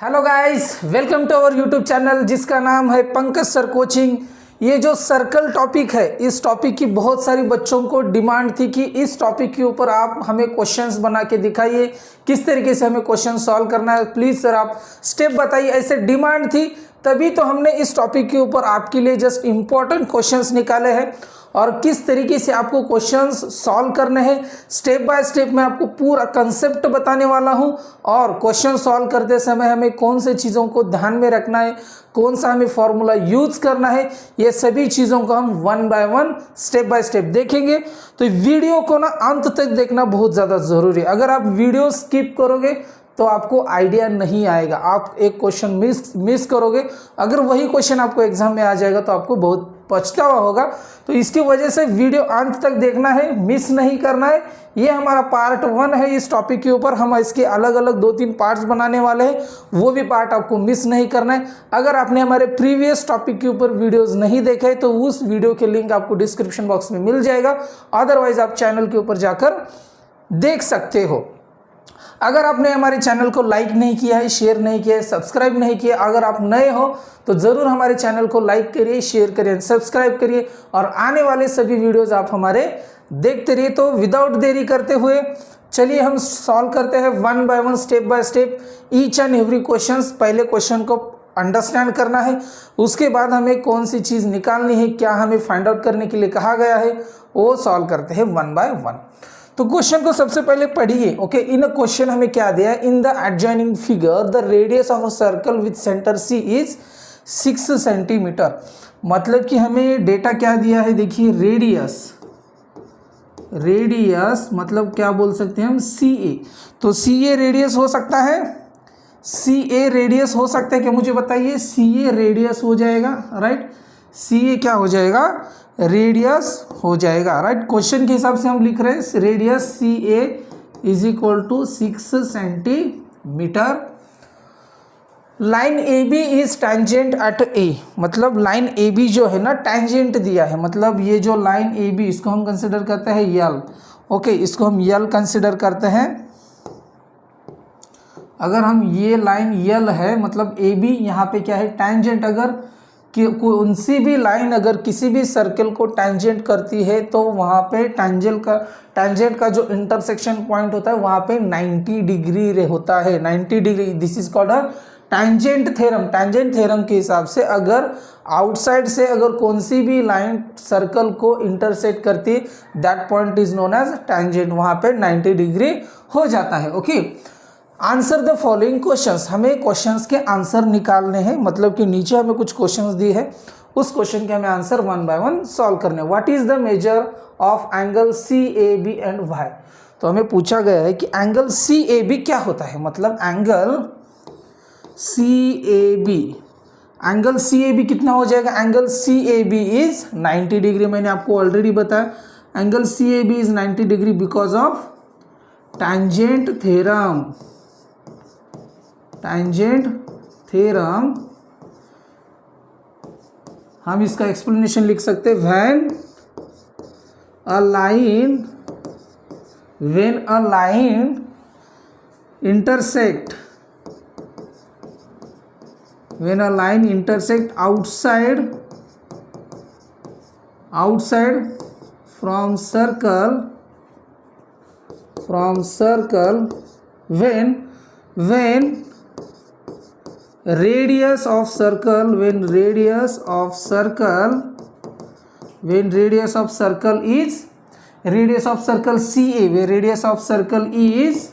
Hello guys, welcome to our YouTube channel जिसका नाम है पंकज सर कोचिंग। ये जो सर्कल टॉपिक है, इस टॉपिक की बहुत सारी बच्चों को डिमांड थी कि इस टॉपिक के ऊपर आप हमें क्वेश्चंस बना के दिखाइए, किस तरीके से हमें क्वेश्चन सॉल्व करना है। प्लीज़ सर आप स्टेप बताइए, ऐसे डिमांड थी तभी तो हमने इस टॉपिक के ऊपर आपके लिए जस्ट इम्पॉर्टेंट क्वेश्चंस निकाले हैं और किस तरीके से आपको क्वेश्चंस सॉल्व करने हैं स्टेप बाय स्टेप मैं आपको पूरा कंसेप्ट बताने वाला हूं। और क्वेश्चन सॉल्व करते समय हमें कौन से चीज़ों को ध्यान में रखना है, कौन सा हमें फॉर्मूला यूज करना है, ये सभी चीज़ों को हम one by one step by step देखेंगे। तो वीडियो को ना अंत तक देखना बहुत ज़्यादा ज़रूरी है। अगर आप वीडियो स्किप करोगे तो आपको आइडिया नहीं आएगा, आप एक क्वेश्चन मिस करोगे। अगर वही क्वेश्चन आपको एग्जाम में आ जाएगा तो आपको बहुत पछतावा होगा। तो इसकी वजह से वीडियो अंत तक देखना है, मिस नहीं करना है। ये हमारा पार्ट 1 है इस टॉपिक के ऊपर। हम इसके अलग अलग 2-3 पार्ट्स बनाने वाले हैं, वो भी पार्ट आपको मिस नहीं करना है। अगर आपने हमारे प्रीवियस टॉपिक के ऊपर वीडियोस नहीं देखे तो उस वीडियो के लिंक आपको डिस्क्रिप्शन बॉक्स में मिल जाएगा, अदरवाइज आप चैनल के ऊपर जाकर देख सकते हो। अगर आपने हमारे चैनल को लाइक नहीं किया है, शेयर नहीं किया है, सब्सक्राइब नहीं किया, अगर आप नए हो तो ज़रूर हमारे चैनल को लाइक करिए, शेयर करिए, सब्सक्राइब करिए और आने वाले सभी वीडियोस आप हमारे देखते रहिए। तो विदाउट देरी करते हुए चलिए हम सॉल्व करते हैं one by one, step by step, each and every question. पहले क्वेश्चन को अंडरस्टैंड करना है, उसके बाद हमें कौन सी चीज़ निकालनी है, क्या हमें फाइंड आउट करने के लिए कहा गया है, वो सॉल्व करते हैं वन बाय वन। तो क्वेश्चन को सबसे पहले पढ़िए। ओके, इन क्वेश्चन हमें क्या दिया है, in the adjoining figure the radius of a circle with centre C is 6 centimetre. मतलब कि हमें डेटा क्या दिया है, देखिए रेडियस मतलब क्या बोल सकते हैं हम, सी ए। तो सी ए रेडियस हो सकता है, सी ए रेडियस हो सकता है क्या, मुझे बताइए। सी ए रेडियस हो जाएगा, राइट। सी ए क्या हो जाएगा, रेडियस हो जाएगा, राइट। क्वेश्चन के हिसाब से हम लिख रहे हैं radius C A is equal to 6 centimetre. Line A B is tangent at A, मतलब लाइन ए बी जो है ना टेंजेंट दिया है, मतलब ये जो लाइन ए बी इसको हम कंसिडर करते हैं यल। ओके, इसको हम यल कंसिडर करते हैं। अगर हम ये लाइन यल है मतलब ए बी यहाँ पे क्या है, टेंजेंट। अगर कि कौन-सी भी लाइन अगर किसी भी सर्कल को टेंजेंट करती है तो वहाँ पे टेंजेंट का जो इंटरसेक्शन पॉइंट होता है वहाँ पे 90 डिग्री होता है, 90 degree. This is called a tangent theorem. Tangent theorem के हिसाब से अगर आउटसाइड से अगर कौन सी भी लाइन सर्कल को इंटरसेक्ट करती है that point is known as tangent, वहाँ पे 90 डिग्री हो जाता है। Okay, answer the following questions. हमें क्वेश्चंस के आंसर निकालने हैं, मतलब कि नीचे हमें कुछ क्वेश्चंस दिए हैं, उस क्वेश्चन के हमें answer one by one solve करने हैं। What is the measure of angle C A B and Y. तो हमें पूछा गया है कि एंगल सी ए बी क्या होता है, मतलब angle C A B, angle C A B कितना हो जाएगा। Angle C A B is 90 degree. मैंने आपको ऑलरेडी बताया angle C A B is 90 degree because of tangent theorem. Tangent theorem हम इसका एक्सप्लेनेशन लिख सकते हैं, when a line intersect outside from circle when radius of circle CA, where radius of circle is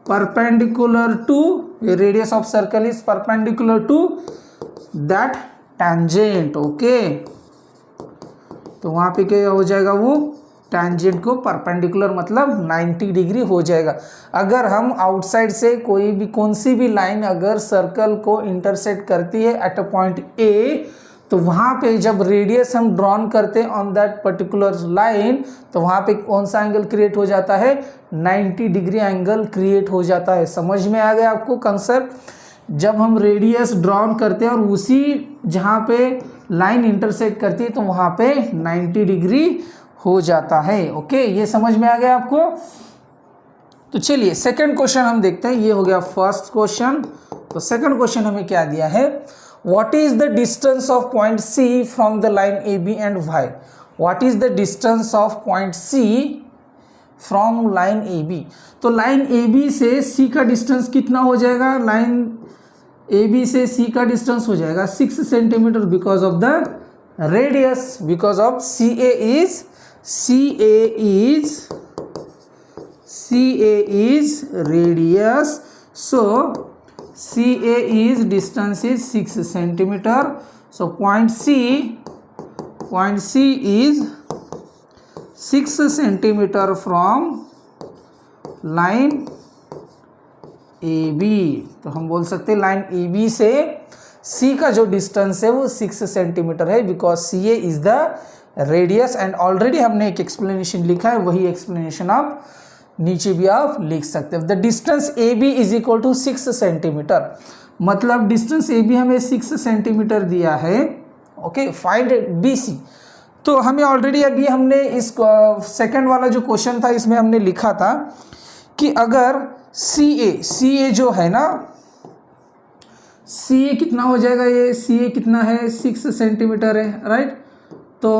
perpendicular to that tangent। Okay, तो वहाँ पे क्या हो जाएगा, वो टेंजेंट को परपेंडिकुलर मतलब 90 डिग्री हो जाएगा। अगर हम आउटसाइड से कौन सी भी लाइन अगर सर्कल को इंटरसेक्ट करती है एट अ पॉइंट ए, तो वहाँ पे जब रेडियस हम ड्रॉन करते हैं ऑन दैट पर्टिकुलर लाइन, तो वहाँ पे कौन सा एंगल क्रिएट हो जाता है, 90 डिग्री एंगल क्रिएट हो जाता है। समझ में आ गया आपको कंसेप्ट। जब हम रेडियस ड्रॉन करते हैं और उसी जहाँ पे लाइन इंटरसेक्ट करती है तो वहाँ पे 90 डिग्री हो जाता है। ओके, ये समझ में आ गया आपको। तो चलिए सेकंड क्वेश्चन हम देखते हैं। ये हो गया फर्स्ट क्वेश्चन तो सेकंड क्वेश्चन हमें क्या दिया है, what is the distance of point C from the line A B and Y. What is the distance of point C from line A B. तो लाइन ए बी से C का distance कितना हो जाएगा, लाइन ए बी से C का distance हो जाएगा 6 centimetre because of the radius, because of C A is radius, so CA is distance is 6 centimeter. So point C is 6 centimeter from line AB. तो हम बोल सकते हैं लाइन AB से C का जो डिस्टेंस है वो 6 सेंटीमीटर है, because CA is the radius. And already हमने एक एक्सप्लेनेशन लिखा है, वही एक्सप्लेनेशन आप नीचे भी आप लिख सकते हैं। The distance A B is equal to 6 centimetre, मतलब डिस्टेंस ए बी हमें 6 सेंटीमीटर दिया है। Okay, find B C. तो हमें ऑलरेडी अभी हमने इस सेकंड वाला जो क्वेश्चन था इसमें हमने लिखा था कि अगर सी ए जो है ना, सी ए कितना हो जाएगा, ये सी ए कितना है 6 सेंटीमीटर है, राइट। तो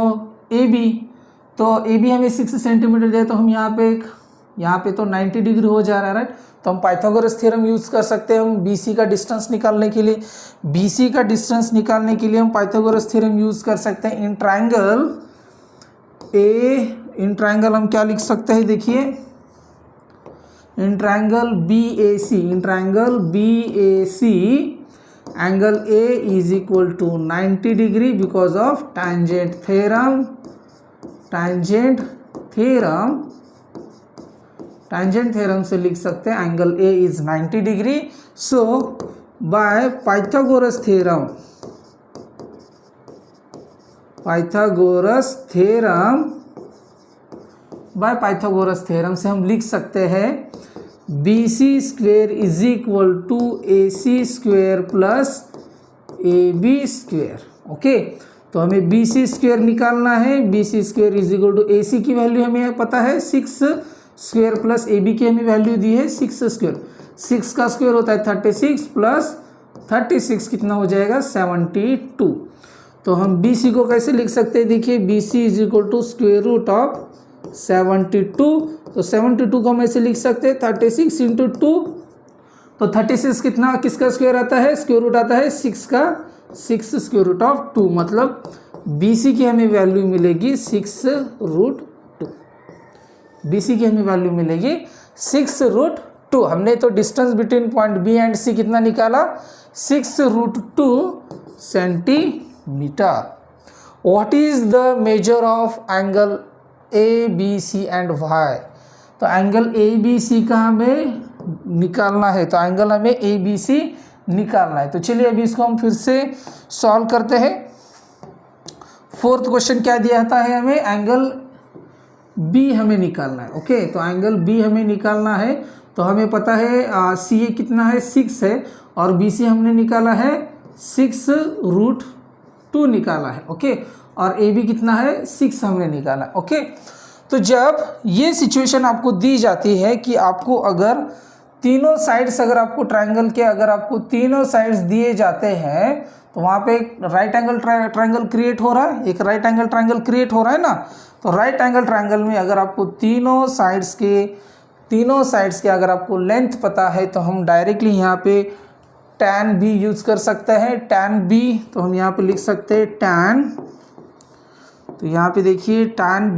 ए बी हमें 6 सेंटीमीटर दिया, तो हम यहाँ पे तो 90 डिग्री हो जा रहा है, राइट। तो हम पाइथागोरस थ्योरम यूज़ कर सकते हैं हम BC का डिस्टेंस निकालने के लिए। BC का डिस्टेंस निकालने के लिए हम पाइथागोरस थ्योरम यूज़ कर सकते हैं। इन ट्रायंगल हम क्या लिख सकते हैं, देखिए, in triangle BAC, angle A is equal to 90 degree because of tangent theorem से लिख सकते हैं angle A is 90 degree. So by Pythagoras theorem से हम लिख सकते हैं BC square is equal to AC square plus AB square. Okay, तो हमें BC स्क्वेयर निकालना है। BC square is equal to AC की वैल्यू हमें पता है 6 स्क्वेयर प्लस AB की हमें वैल्यू दी है 6 स्क्वेयर। 6 का स्क्वेयर होता है 36 प्लस 36 कितना हो जाएगा 72। तो हम BC को कैसे लिख सकते हैं, देखिए, BC is equal to square root of 72। तो 72 को हम ऐसे लिख सकते हैं 36 इंटू 2। तो 36 किसका स्क्वेयर आता है, स्क्वेयर रूट आता है 6 का, 6 स्क्वेयर रूट ऑफ 2, मतलब BC की हमें वैल्यू मिलेगी 6 रूट 2। BC की हमें वैल्यू मिलेगी 6 रूट 2। हमने तो distance between point B and C कितना निकाला, 6 root 2 centimetre. What is the measure of angle ABC and Y। तो एंगल ABC का हमें निकालना है, तो एंगल हमें ABC निकालना है। तो चलिए अभी इसको हम फिर से सॉल्व करते हैं। फोर्थ क्वेश्चन क्या दिया था है, हमें एंगल B हमें निकालना है। ओके, तो एंगल B हमें निकालना है। तो हमें पता है CA कितना है 6 है, और BC हमने निकाला है 6 रूट 2 निकाला है। ओके, और AB कितना है 6 हमने निकाला। ओके, तो जब ये सिचुएशन आपको दी जाती है कि आपको अगर तीनों साइड्स, अगर आपको ट्रायंगल के अगर आपको तीनों साइड्स दिए जाते हैं, तो वहाँ पे एक राइट एंगल ट्रायंगल क्रिएट हो रहा है, एक राइट एंगल ट्रायंगल क्रिएट हो रहा है ना। तो राइट एंगल ट्रायंगल में अगर आपको तीनों साइड्स के अगर आपको लेंथ पता है, तो हम डायरेक्टली यहाँ पे tan B यूज़ कर सकते हैं। tan B, तो हम यहाँ पे लिख सकते हैं tan, तो यहाँ पे देखिए tan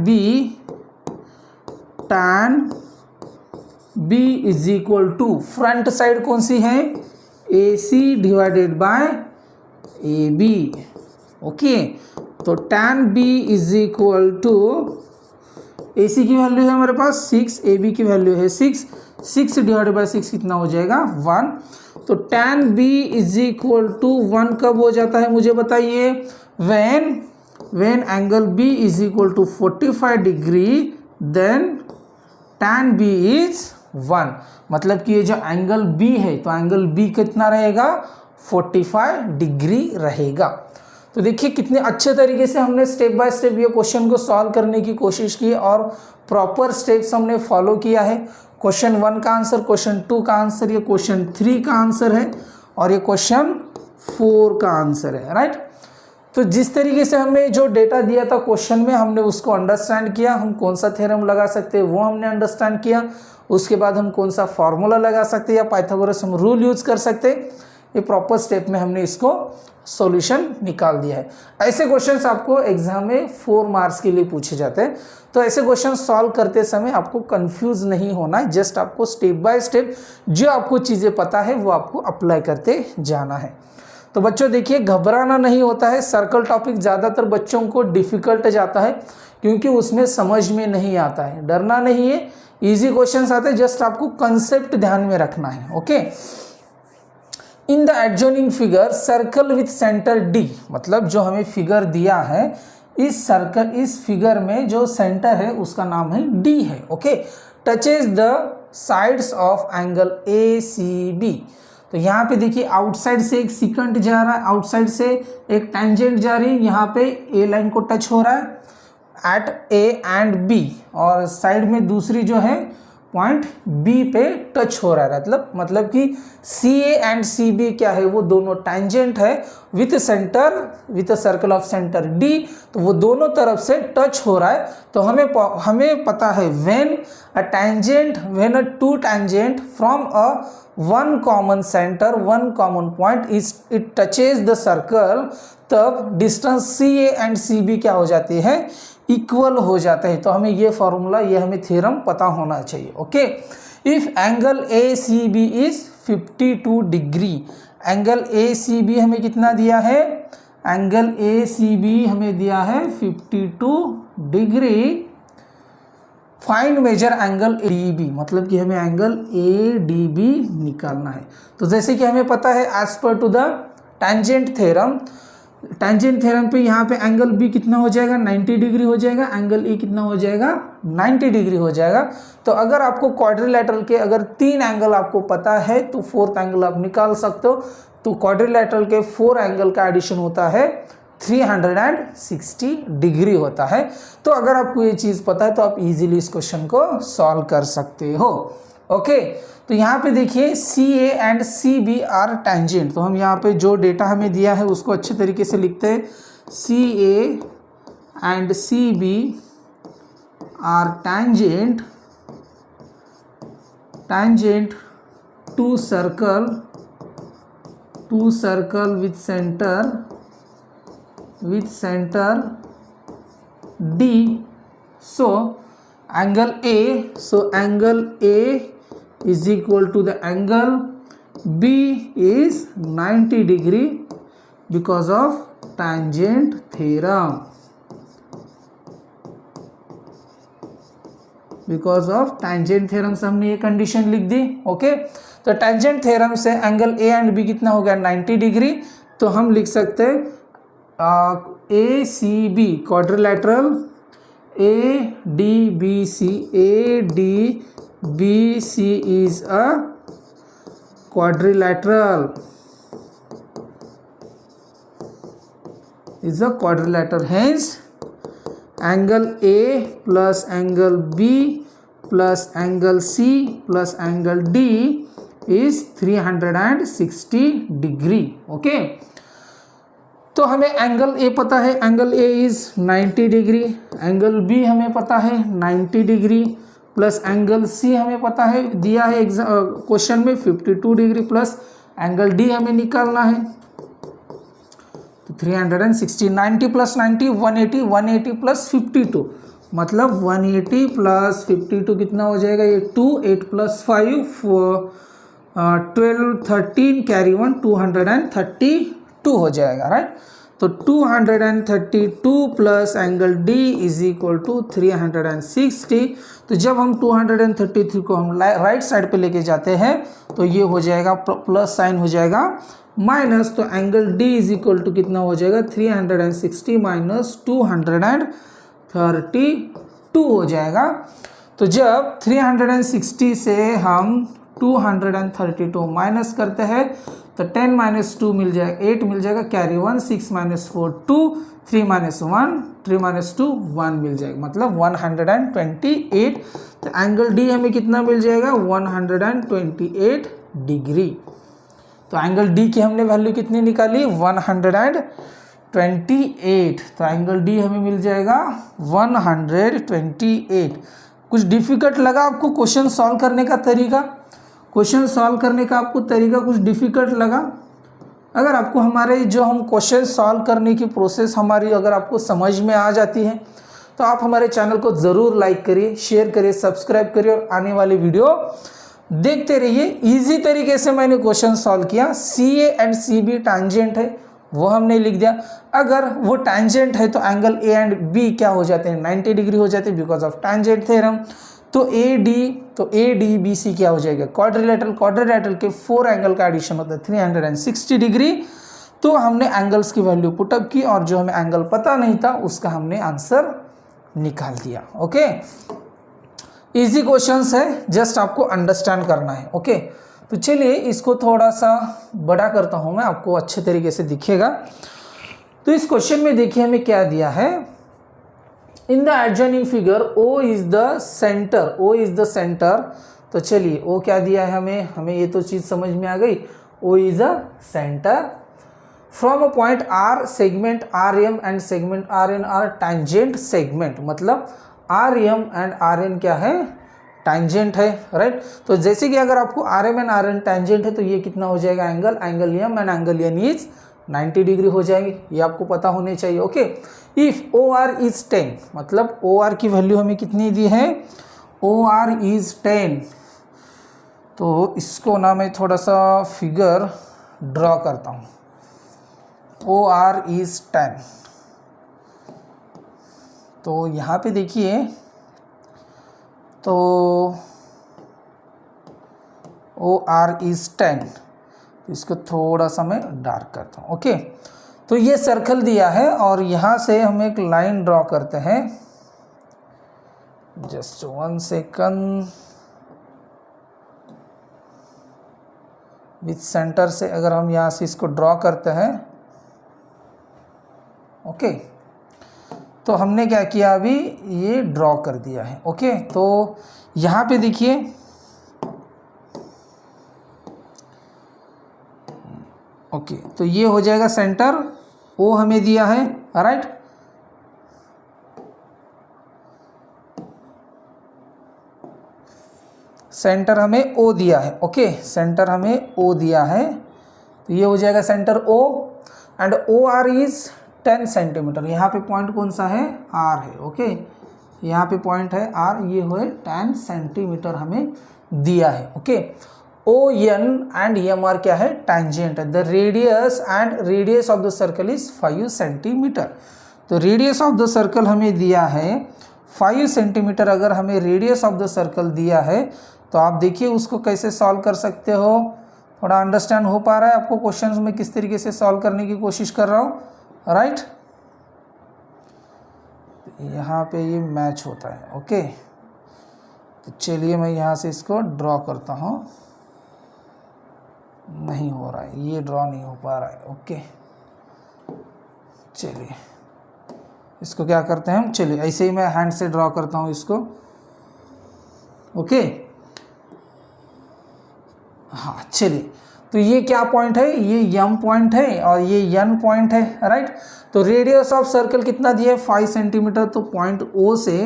B is equal to, front side कौन सी है, AC divided by AB। Okay, तो tan B is equal to, AC की वैल्यू है हमारे पास 6, AB की वैल्यू है 6 डिवाइडेड बाय 6 कितना हो जाएगा 1। तो tan B is equal to 1 कब हो जाता है मुझे बताइए, when angle B is equal to 45 degree then tan B is 1। मतलब कि ये जो एंगल B है, तो एंगल B कितना रहेगा 45 डिग्री रहेगा। तो देखिए कितने अच्छे तरीके से हमने स्टेप बाय स्टेप ये क्वेश्चन को सॉल्व करने की कोशिश की और प्रॉपर स्टेप्स हमने फॉलो किया है। क्वेश्चन 1 का आंसर, क्वेश्चन 2 का आंसर, ये क्वेश्चन 3 का आंसर है। और ये क्वेश्चन 4 का आंसर है, राइट। तो जिस तरीके से हमें जो डेटा दिया था क्वेश्चन में, हमने उसको अंडरस्टैंड किया, हम कौन सा थ्योरम लगा सकते हैं वो हमने अंडरस्टैंड किया, उसके बाद हम कौन सा फॉर्मूला लगा सकते हैं या पाइथागोरस हम रूल यूज कर सकते हैं, ये प्रॉपर स्टेप में हमने इसको सॉल्यूशन निकाल दिया है। ऐसे क्वेश्चंस आपको एग्जाम में 4 मार्क्स के लिए पूछे जाते हैं, तो ऐसे क्वेश्चन सॉल्व करते समय आपको कंफ्यूज नहीं होना है, जस्ट आपको स्टेप बाय स्टेप जो आपको चीज़ें पता है वो आपको अप्लाई करते जाना है। तो बच्चों देखिए, घबराना नहीं होता है। सर्कल टॉपिक ज़्यादातर बच्चों को डिफ़िकल्ट जाता है क्योंकि उसमें समझ में नहीं आता है। डरना नहीं है, इजी क्वेश्चंस आते हैं, जस्ट आपको कंसेप्ट ध्यान में रखना है। Okay, in the adjoining figure circle with centre D, मतलब जो हमें फिगर दिया है इस सर्कल, इस फिगर में जो सेंटर है उसका नाम है डी है। Okay, touches the sides of angle A C B. तो यहाँ पे देखिए आउटसाइड से एक सिकेंट जा रहा है, आउटसाइड से एक टेंजेंट जा रही है, यहाँ पे ए लाइन को टच हो रहा है एट ए एंड बी, और साइड में दूसरी जो है पॉइंट बी पे टच हो रहा है। मतलब कि सी ए एंड सी बी क्या है, वो दोनों टैंजेंट है with centre, with circle of centre D, तो वो दोनों तरफ से टच हो रहा है। तो हमें पता है when a two tangent from a one common centre, one common point it touches the circle, तब distance C A and C B क्या हो जाती है, इक्वल हो जाता है। तो हमें ये फॉर्मूला, ये हमें थ्योरम पता होना चाहिए। Okay, if angle A C B is 52 degree, angle A C B हमें कितना दिया है, एंगल ए सी बी हमें दिया है 52 degree, find measure angle A D B, मतलब कि हमें एंगल ए डी बी निकालना है। तो जैसे कि हमें पता है as per to the tangent theorem, tangent theorem पे यहाँ पे एंगल बी कितना हो जाएगा, 90 डिग्री हो जाएगा, एंगल ए कितना हो जाएगा, 90 डिग्री हो जाएगा। तो अगर आपको क्वाड्रिलैटरल के अगर 3 एंगल आपको पता है तो 4th एंगल आप निकाल सकते हो। तो क्वाड्रिलैटरल के 4 एंगल का एडिशन होता है 360 डिग्री होता है। तो अगर आपको ये चीज़ पता है तो आप इजीली इस क्वेश्चन को सॉल्व कर सकते हो। ओके, तो यहाँ पे देखिए C A and C B are tangent, तो हम यहाँ पे जो डेटा हमें दिया है उसको अच्छे तरीके से लिखते हैं। C A and C B are tangent to circle with center D. So angle A is equal to the angle B is 90 degree because of tangent theorem. Because of tangent theorem से हमने ये condition लिख दी। Okay, तो tangent theorem से angle A and B कितना हो गया, 90 degree. तो हम लिख सकते हैं A C B quadrilateral A D B C is a quadrilateral, hence angle A plus angle B plus angle C plus angle D is 360 degree. Okay, तो हमें एंगल ए पता है, angle A is 90 degree, angle B हमें पता है 90 degree, plus angle C हमें पता है, दिया है क्वेश्चन में 52 डिग्री, प्लस एंगल डी हमें निकालना है। तो 360, 90 प्लस 90 180, 180 प्लस 52, मतलब 180 प्लस 52 कितना हो जाएगा, ये 2, 8 प्लस 5 12 13 कैरी 1 232 हो जाएगा, राइट। तो 232 plus angle D is equal to 360। तो जब हम 233 को हम राइट साइड पे लेके जाते हैं तो ये हो जाएगा प्लस साइन हो जाएगा माइनस, तो angle D is equal to कितना हो जाएगा 360 माइनस 232 हो जाएगा। तो जब 360 से हम 232 माइनस करते हैं तो 10 माइनस 2 मिल जाएगा 8 मिल जाएगा, कैरी 1, 6 माइनस 4 2, 3 माइनस 1, 3 माइनस 2 1 मिल जाएगा, मतलब 128। तो एंगल डी हमें कितना मिल जाएगा 128 डिग्री। तो एंगल डी की हमने वैल्यू कितनी निकाली 128। तो एंगल डी हमें मिल जाएगा 128। कुछ डिफिकल्ट लगा आपको क्वेश्चन सॉल्व करने का तरीका? क्वेश्चन सॉल्व करने का आपको तरीका कुछ डिफिकल्ट लगा? अगर आपको हमारे जो हम क्वेश्चन सॉल्व करने की प्रोसेस हमारी अगर आपको समझ में आ जाती है तो आप हमारे चैनल को ज़रूर लाइक करिए, शेयर करिए, सब्सक्राइब करिए और आने वाली वीडियो देखते रहिए। इजी तरीके से मैंने क्वेश्चन सॉल्व किया। C A and C B tangent है वो हमने लिख दिया। अगर वो टैंजेंट है तो एंगल ए एंड बी क्या हो जाते हैं 90 डिग्री हो जाते हैं बिकॉज ऑफ टैंजेंट थ्योरम। तो ए डी बी सी क्या हो जाएगा क्वाड्रिलेटरल के 4 एंगल का एडिशन होता है 360 डिग्री। तो हमने एंगल्स की वैल्यू पुटअप की और जो हमें एंगल पता नहीं था उसका हमने आंसर निकाल दिया। ओके, इजी क्वेश्चंस है, जस्ट आपको अंडरस्टैंड करना है। ओके, तो चलिए इसको थोड़ा सा बड़ा करता हूं मैं, आपको अच्छे तरीके से दिखेगा। तो इस क्वेश्चन में देखिए हमें क्या दिया है। In the adjoining figure O is the centre. तो चलिए O क्या दिया है हमें ये तो चीज़ समझ में आ गई। O is a centre from a point R segment RM and segment RN are tangent segment. मतलब RM एंड RN क्या है टैंजेंट है, राइट। तो जैसे कि अगर आपको RM एंड RN टैंजेंट है तो ये कितना हो जाएगा angle M and angle N is 90 degree हो जाएंगे, ये आपको पता होने चाहिए। ओके, इफ OR इज 10, मतलब OR की वैल्यू हमें कितनी दी है OR इज 10। तो इसको ना मैं थोड़ा सा फिगर ड्रॉ करता हूँ। OR is 10। तो यहाँ पे देखिए तो OR इज 10, इसको थोड़ा सा मैं डार्क करता हूँ। ओके, तो ये सर्कल दिया है और यहाँ से हम एक लाइन ड्रॉ करते हैं। Just 1 second. विथ सेंटर से अगर हम यहाँ से इसको ड्रॉ करते हैं, ओके, तो हमने क्या किया अभी ये ड्रॉ कर दिया है। ओके, तो यहाँ पे देखिए ओके, तो ये हो जाएगा सेंटर, O हमें दिया है, राइट। सेंटर हमें O दिया है। ओके, सेंटर हमें O दिया है, तो ये हो जाएगा centre O and OR is 10 centimetre. यहाँ पे पॉइंट कौन सा है R है। ओके, यहाँ पे पॉइंट है R, ये हुए 10 सेंटीमीटर हमें दिया है। ओके, ON एंड MR क्या है टैंजेंट है। The radius of the circle is 5 centimetre. तो रेडियस ऑफ द सर्कल हमें दिया है 5 सेंटीमीटर। अगर हमें रेडियस ऑफ द सर्कल दिया है तो आप देखिए उसको कैसे सॉल्व कर सकते हो। थोड़ा अंडरस्टैंड हो पा रहा है आपको क्वेश्चंस में किस तरीके से सॉल्व करने की कोशिश कर रहा हूँ, राइट। यहाँ पे ये मैच होता है। ओके, तो चलिए मैं यहाँ से इसको ड्रॉ करता हूँ। नहीं हो रहा है, ये ड्रॉ नहीं हो पा रहा है। ओके, चलिए इसको क्या करते हैं हम, चलिए ऐसे ही मैं हैंड से ड्रॉ करता हूँ इसको। ओके, हाँ चलिए, तो ये क्या पॉइंट है, ये M पॉइंट है और ये N पॉइंट है, राइट। तो रेडियस ऑफ सर्कल कितना दिया है 5 सेंटीमीटर। तो पॉइंट O से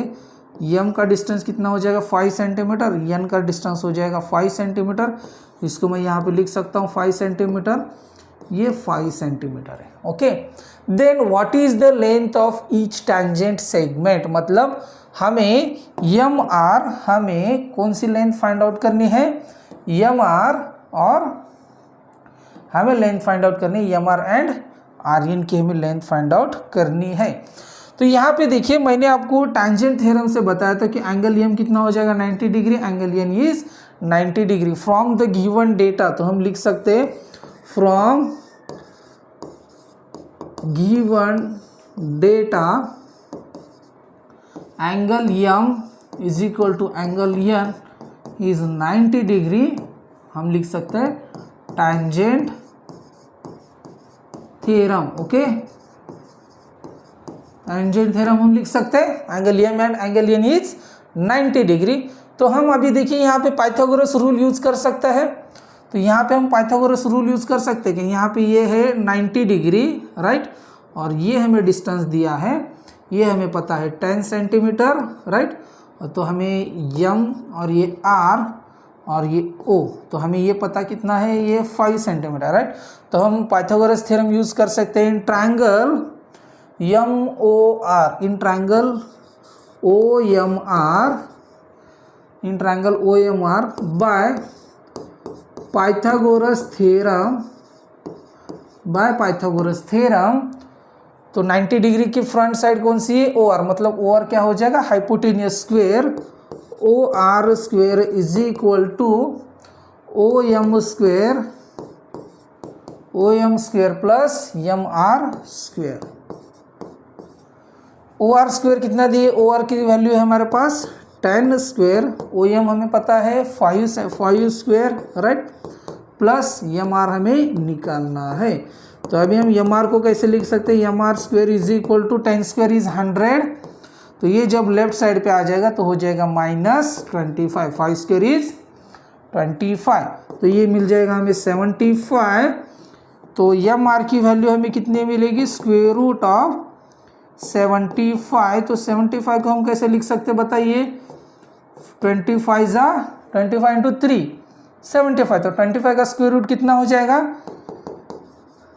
M का डिस्टेंस कितना हो जाएगा 5 सेंटीमीटर, N का डिस्टेंस हो जाएगा 5 सेंटीमीटर। इसको मैं यहाँ पे लिख सकता हूँ 5 सेंटीमीटर, ये 5 सेंटीमीटर है। Okay, then what is the length of each tangent segment. मतलब हमें MR, हमें कौन सी लेंथ फाइंड आउट करनी है MR, और हमें लेंथ फाइंड आउट करनी है MR एंड RN की हमें लेंथ फाइंड आउट करनी है। तो यहाँ पे देखिए मैंने आपको टैंजेंट थ्योरम से बताया था कि एंगल M कितना हो जाएगा 90 degree, angle N is 90 degree from the given data. तो हम लिख सकते हैं from given data angle M is equal to angle N is 90 degree. हम लिख सकते हैं tangent theorem. Okay, tangent theorem हम लिख सकते हैं angle M and angle N is 90 degree. तो हम अभी देखिए यहाँ पे पाइथागोरस रूल यूज कर सकते हैं। तो यहाँ पे हम पाइथागोरस रूल यूज़ कर सकते हैं कि यहाँ पे ये है 90 डिग्री, राइट, और ये हमें डिस्टेंस दिया है, ये हमें पता है 10 सेंटीमीटर, राइट, तो हमें यम और ये आर और ये ओ, तो हमें ये पता कितना है, ये 5 सेंटीमीटर, राइट। तो हम पाइथागोरस थ्योरम यूज़ कर सकते हैं in triangle M O R, in triangle O M R, in triangle O M R by Pythagoras theorem, by Pythagoras theorem. तो 90 डिग्री की फ्रंट साइड कौन सी है, ओ आर, मतलब ओ आर क्या हो जाएगा, hypotenuse square, O R square is equal to O M square plus M R square. O R square कितना दिए, ओ आर की वैल्यू है हमारे पास 10 स्क्वायर, ओ एम हमें पता है 5 square, right, plus M R हमें निकालना है। तो अभी हम एम आर को कैसे लिख सकते हैं, M R square is equal to 10 square is 100, तो ये जब लेफ्ट साइड पे आ जाएगा तो हो जाएगा -25, 5 स्क्वायर इज 25, तो ये मिल जाएगा हमें 75। तो एम आर की वैल्यू हमें कितनी मिलेगी, स्क्वायर रूट ऑफ 75। तो 75 को हम कैसे लिख सकते हैं बताइए, 25 इंटू 3 75, तो 25 का स्क्वायर रूट कितना हो जाएगा,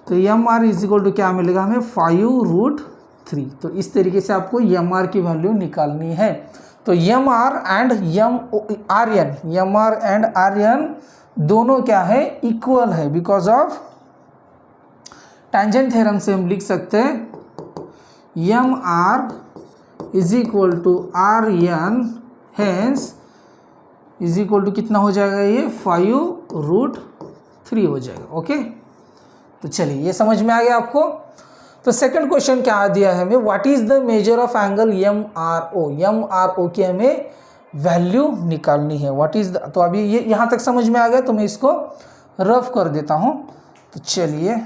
तो M R is equal to क्या मिलेगा हमें 5√3। तो इस तरीके से आपको एम आर की वैल्यू निकालनी है। तो M R and M R and R N दोनों क्या है, इक्वल है, बिकॉज ऑफ टैंजेंट थ्योरम से हम लिख सकते हैं M R is equal to R N, hence is equal to कितना हो जाएगा, ये 5√3 हो जाएगा। ओके, तो चलिए ये समझ में आ गया आपको। तो सेकंड क्वेश्चन क्या दिया है हमें, what is the measure of angle M R O की हमें वैल्यू निकालनी है, व्हाट इज द। तो अभी ये यहाँ तक समझ में आ गया, तो मैं इसको रफ कर देता हूँ। तो चलिए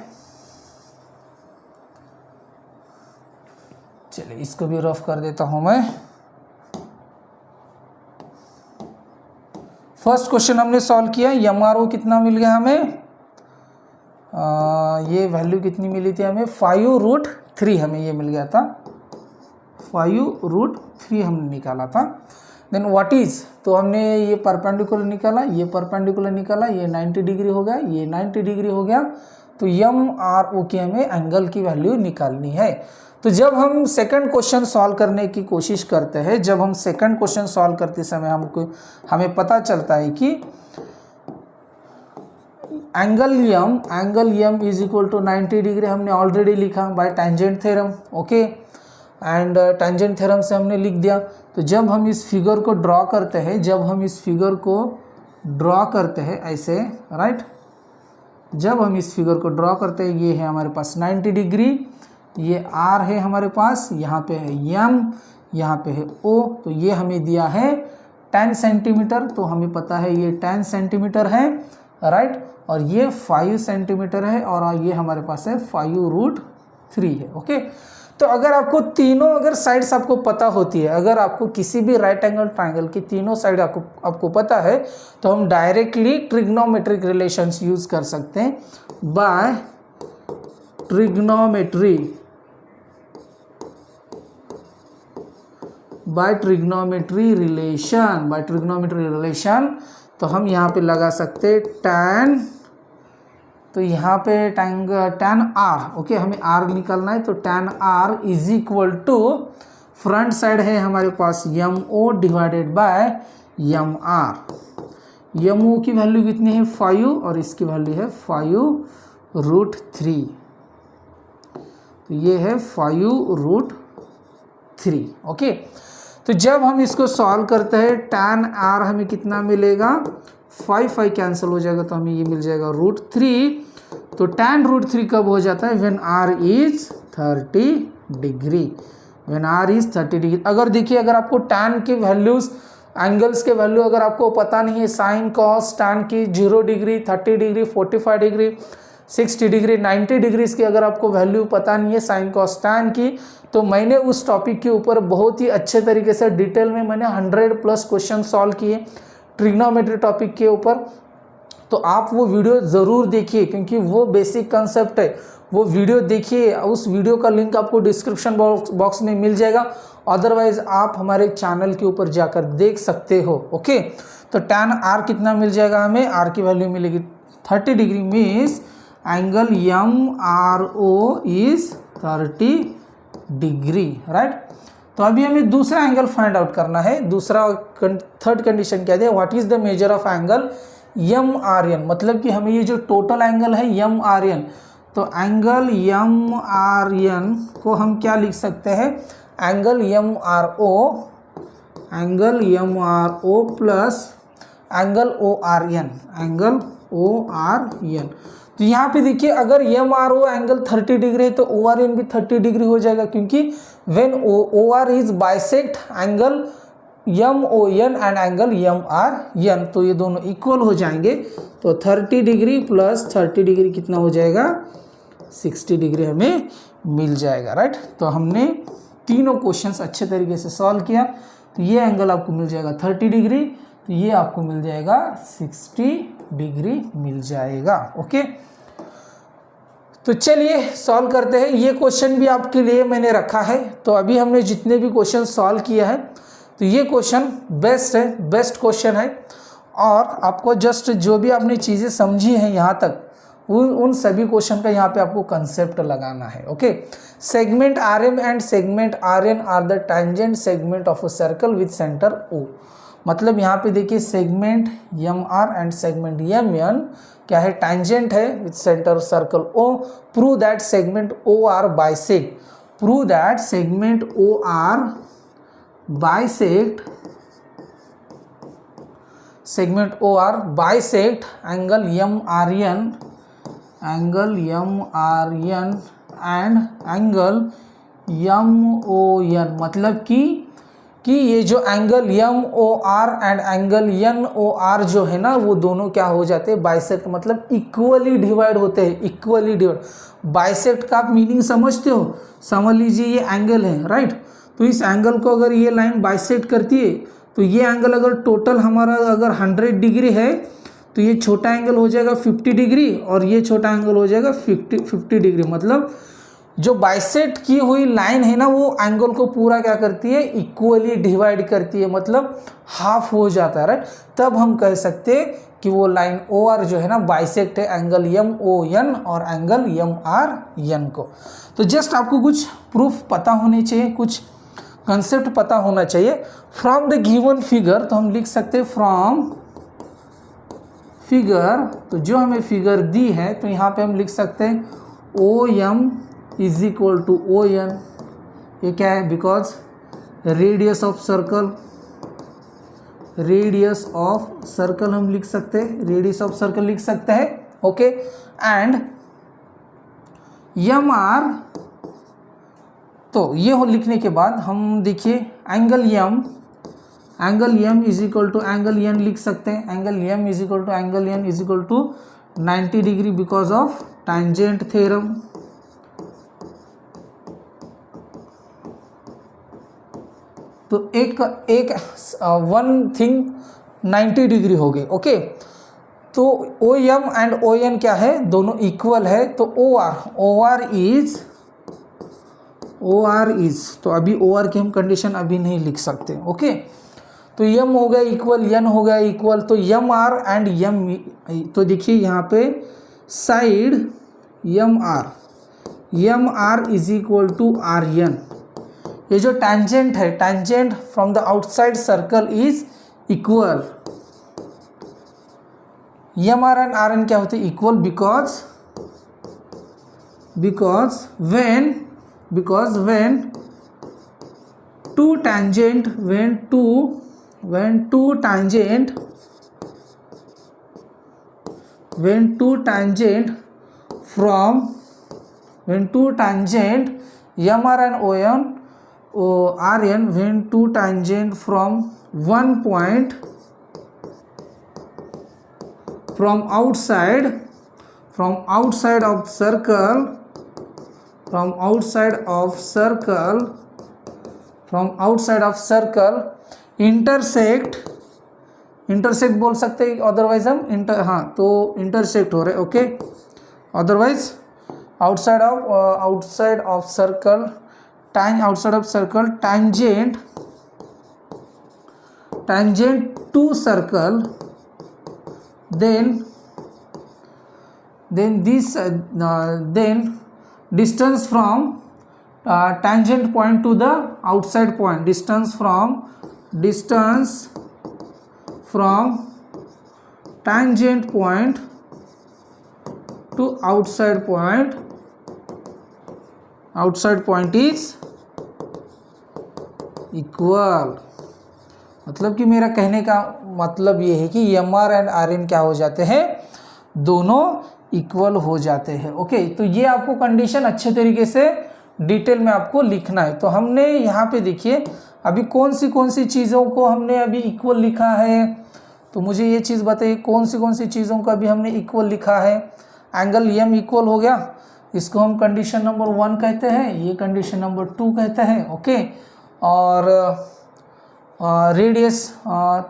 इसको भी रफ कर देता हूँ मैं। फर्स्ट क्वेश्चन हमने सॉल्व किया, एम आर ओ कितना मिल गया हमें, ये वैल्यू कितनी मिली थी हमें, 5√3 हमें ये मिल गया था, 5√3 हमने निकाला था। देन व्हाट इज, तो हमने ये परपेंडिकुलर निकाला, ये परपेंडिकुलर निकाला, ये 90 डिग्री हो गया, ये 90 डिग्री हो गया। तो एम आर ओ की हमें एंगल की वैल्यू निकालनी है। तो जब हम सेकंड क्वेश्चन सॉल्व करने की कोशिश करते हैं, जब हम सेकंड क्वेश्चन सॉल्व करते समय हमें पता चलता है कि angle M is equal to 90 degree हमने ऑलरेडी लिखा by tangent theorem, okay, and tangent theorem से हमने लिख दिया। तो जब हम इस फिगर को ड्रॉ करते हैं, ऐसे, राइट, जब हम इस फिगर को ड्रॉ करते हैं, ये है हमारे पास 90 डिग्री, ये आर है हमारे पास, यहाँ पे है एम, यहाँ पे है ओ, तो ये हमें दिया है 10 सेंटीमीटर, तो हमें पता है ये 10 सेंटीमीटर है, राइट, और ये 5 सेंटीमीटर है, और ये हमारे पास है 5√3 है। ओके, तो अगर आपको तीनों अगर साइड्स आपको पता होती है, अगर आपको किसी भी राइट एंगल ट्राइंगल की तीनों साइड आपको पता है, तो हम डायरेक्टली ट्रिग्नोमेट्रिक रिलेशंस यूज कर सकते हैं बाय ट्रिग्नोमेट्री रिलेशन। तो हम यहाँ पे लगा सकते टैन, तो यहाँ पे टैन आर, ओके, हमें आर निकालना है, तो tan R is equal to front side है हमारे पास M O divided by M R. M O की वैल्यू कितनी है 5, और इसकी वैल्यू है 5√3, तो ये है 5√3। ओके, तो जब हम इसको सॉल्व करते हैं, टैन आर हमें कितना मिलेगा, 5 कैंसिल हो जाएगा, तो हमें ये मिल जाएगा √3। तो टैन √3 कब हो जाता है, when R is 30 degree, when R is 30 degree. अगर देखिए, अगर आपको टैन की वैल्यूज, एंगल्स के वैल्यू अगर आपको पता नहीं है, साइन कॉस टैन की 0 degree, 30 degree, 45 degree, 60 degree, 90 degrees की अगर आपको वैल्यू पता नहीं है साइन कॉस टैन की, तो मैंने उस टॉपिक के ऊपर बहुत ही अच्छे तरीके से डिटेल में मैंने 100+ क्वेश्चन सॉल्व किए ट्रिग्नोमेट्री टॉपिक के ऊपर। तो तो आप वो वीडियो ज़रूर देखिए, क्योंकि वो बेसिक कंसेप्ट है। वो वीडियो देखिए, उस वीडियो का लिंक आपको डिस्क्रिप्शन बॉक्स में मिल जाएगा, अदरवाइज आप हमारे चैनल के ऊपर जाकर देख सकते हो। ओके, तो tan r कितना मिल जाएगा हमें, r की वैल्यू मिलेगी 30 degree, means angle MRO is 30 degree, right. तो अभी हमें दूसरा एंगल फाइंड आउट करना है। दूसरा थर्ड कंडीशन क्या दिया, what is the measure of angle MRN, मतलब कि हमें ये जो टोटल एंगल है MRN, तो एंगल MRN को हम क्या लिख सकते हैं, angle MRO plus angle ORN, angle ORN। तो यहाँ पे देखिए, अगर MRO एंगल 30 डिग्री है तो ORN भी 30 डिग्री हो जाएगा, क्योंकि when OR is bisect angle MON and angle MRN, तो ये दोनों इक्वल हो जाएंगे। तो 30 डिग्री प्लस 30 डिग्री कितना हो जाएगा, 60 डिग्री हमें मिल जाएगा, राइट। तो हमने तीनों क्वेश्चंस अच्छे तरीके से सॉल्व किया। तो ये एंगल आपको मिल जाएगा 30 डिग्री, तो ये आपको मिल जाएगा 60 डिग्री मिल जाएगा। ओके, तो चलिए सॉल्व करते हैं। ये क्वेश्चन भी आपके लिए मैंने रखा है। तो अभी हमने जितने भी क्वेश्चन सॉल्व किया है, तो ये क्वेश्चन बेस्ट है, बेस्ट क्वेश्चन है। और आपको जस्ट जो भी आपने चीज़ें समझी हैं यहाँ तक, उन सभी क्वेश्चन का यहाँ पे आपको कंसेप्ट लगाना है। Okay, segment RM and segment RN are the tangent segment of a circle with centre O। मतलब यहाँ पे देखिए, segment MR and segment MN क्या है, टैंजेंट है with centre circle O। Prove that segment OR bisect, prove that segment OR bisect, segment OR bisect angle MRN, angle MRN and angle MON। मतलब कि ये जो angle MOR and angle NOR जो है ना, वो दोनों क्या हो जाते हैं, बाइसेक्ट, मतलब इक्वली डिवाइड होते हैं, इक्वली डिवाइड। बाइसेक्ट का आप मीनिंग समझते हो, समझ लीजिए ये एंगल है, राइट। तो इस एंगल को अगर ये लाइन बाइसेक्ट करती है, तो ये एंगल अगर टोटल हमारा अगर 100 डिग्री है, तो ये छोटा एंगल हो जाएगा 50 डिग्री और ये छोटा एंगल हो जाएगा 50 डिग्री। मतलब जो बाइसेक्ट की हुई लाइन है ना, वो एंगल को पूरा क्या करती है, इक्वली डिवाइड करती है, मतलब हाफ हो जाता है, राइट। तब हम कह सकते हैं कि वो लाइन OR जो है ना, बाइसेक्ट है एंगल MON और एंगल MRN को। तो जस्ट आपको कुछ प्रूफ पता होने चाहिए, कुछ कंसेप्ट पता होना चाहिए। फ्रॉम द गिवन फिगर, तो हम लिख सकते हैं फ्रॉम फिगर, तो जो हमें फिगर दी है, तो यहाँ पे हम लिख सकते हैं OM is equal to ON। ये क्या है, because radius of circle, radius of circle हम लिख सकते हैं, रेडियस ऑफ सर्कल लिख सकते हैं। ओके, एंड MR, तो ये हो लिखने के बाद हम देखिए angle M is equal to angle N लिख सकते हैं। Angle M is equal to angle N is equal to 90 degree because of tangent theorem. तो एक वन थिंग 90 डिग्री हो गई। ओके, तो OM एंड ON क्या है, दोनों इक्वल है। तो OR इज, तो अभी OR की हम कंडीशन अभी नहीं लिख सकते। ओके, तो M हो गया इक्वल, N हो गया इक्वल, तो MR एंड M, तो देखिए यहाँ पे side MR is equal to RN। ये जो टैंजेंट है, tangent from the outside circle is equal. MR and RN क्या होते हैं, equal, because when two tangent MR and RN, when two tangent from one point from outside of circle intersect intersect बोल सकते हैं, otherwise हम हाँ तो intersect हो रहे, okay. Otherwise outside of circle, outside of circle tangent to circle, then distance from tangent point to the outside point, distance from tangent point to outside point is equal। मतलब कि मेरा कहने का मतलब ये है कि M R and R N क्या हो जाते हैं, दोनों इक्वल हो जाते हैं, ओके। तो ये आपको कंडीशन अच्छे तरीके से डिटेल में आपको लिखना है। तो हमने यहाँ पे देखिए अभी कौन सी चीज़ों को हमने अभी इक्वल लिखा है, तो मुझे ये चीज़ बताइए कौन सी चीज़ों को अभी हमने इक्वल लिखा है। एंगल एम इक्वल हो गया, इसको हम कंडीशन नंबर 1 कहते हैं, ये कंडीशन नंबर 2 कहते हैं, ओके। और रेडियस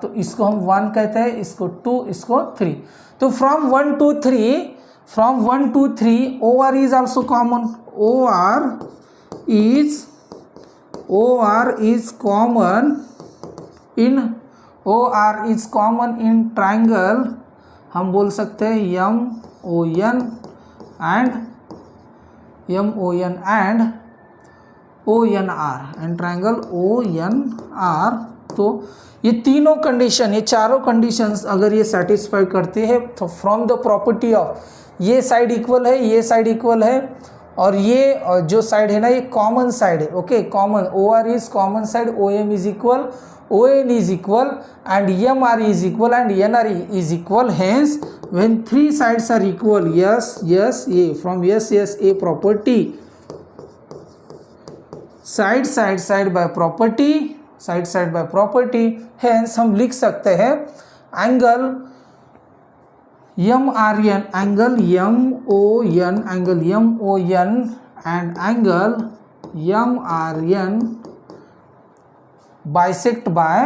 तो इसको हम 1 कहते हैं, इसको 2, इसको 3। तो from 1 to 3 OR is also common, OR is common in triangle, हम बोल सकते हैं MON and ONR and triangle ONR। तो ये तीनों कंडीशन, ये चारों कंडीशंस अगर ये सेटिस्फाई करते हैं तो फ्रॉम द प्रॉपर्टी ऑफ ये साइड इक्वल है, ये साइड इक्वल है, और ये जो साइड है ना ये कॉमन साइड है, okay. Common OR is common side, OM is equal, ON is equal and MR is equal and NR is equal. Hence when three sides are equal, yes A, from yes A property, side by property, hence हम लिख सकते हैं angle MRN, angle MON and angle MRN bisect by